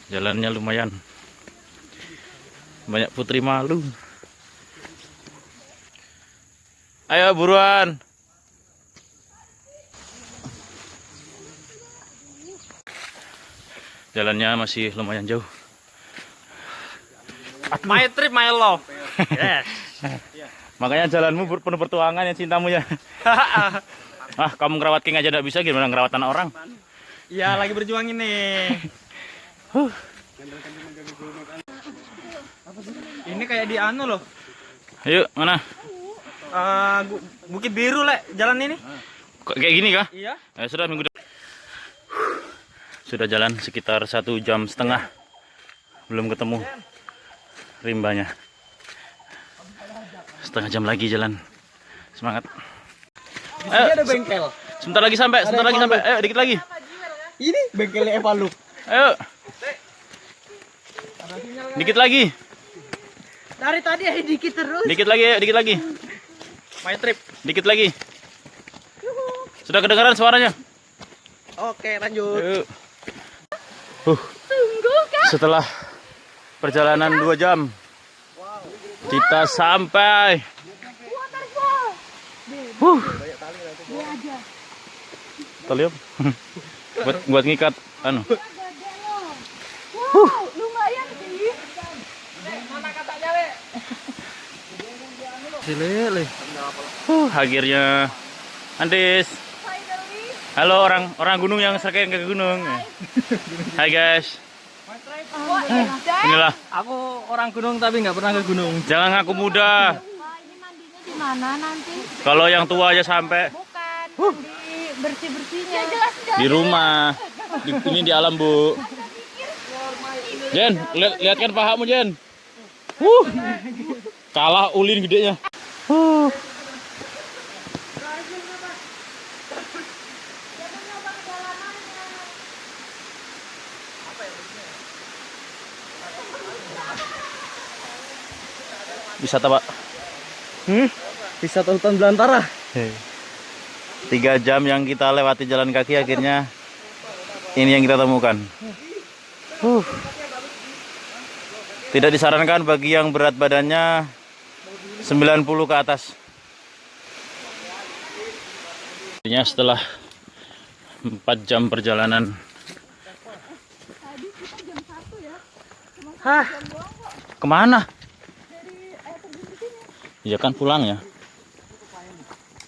Jalannya lumayan. Banyak putri malu. Ayo buruan. Jalannya masih lumayan jauh. My trip, my love. Yes. Makanya jalanmu penuh pertuangan ya cintamu ya. Ah, kamu ngerawat King aja nggak bisa, gimana ngerawat anak orang? Iya, lagi berjuang ini. Ini kayak di anu loh. Ayo, mana? Bukit Biru, Le, jalan ini. Kok kayak gini kah? Iya. Sudah minggu depan. Sudah jalan sekitar 1,5 jam. Belum ketemu rimbanya. Setengah jam lagi jalan. Semangat. Ini ada bengkel. Sebentar lagi sampai, Ayo, dikit lagi. Ini bengkelnya Evalu. Ayo. Dikit lagi. Dari tadi ya dikit terus. Dikit lagi, ayo, dikit lagi. My trip. Dikit lagi. Sudah kedengaran suaranya? Oke, lanjut. Ayo. Setelah perjalanan 2 jam, kita sampai. Tali apa? buat ngikat anu. Lumayan sih. Mana katanya, Le? Lele. Akhirnya Antis. Halo orang gunung yang sering ke gunung. Hai guys. Inilah. Aku orang gunung tapi nggak pernah ke gunung. Jangan ngaku muda. Ini mandinya di mana nanti? Kalau yang tua aja sampai Bukan, mandi bersih-bersihnya. di rumah. Ini di alam, Bu. Jen, lihatkan pahamu, Jen. Kalah ulin gedenya. Wisata, Pak. Wisata hutan belantara. 3 jam yang kita lewati jalan kaki, akhirnya ini yang kita temukan. Tidak disarankan bagi yang berat badannya 90 ke atas. Artinya setelah 4 jam perjalanan. Hah? Kemana? Iya kan pulang ya.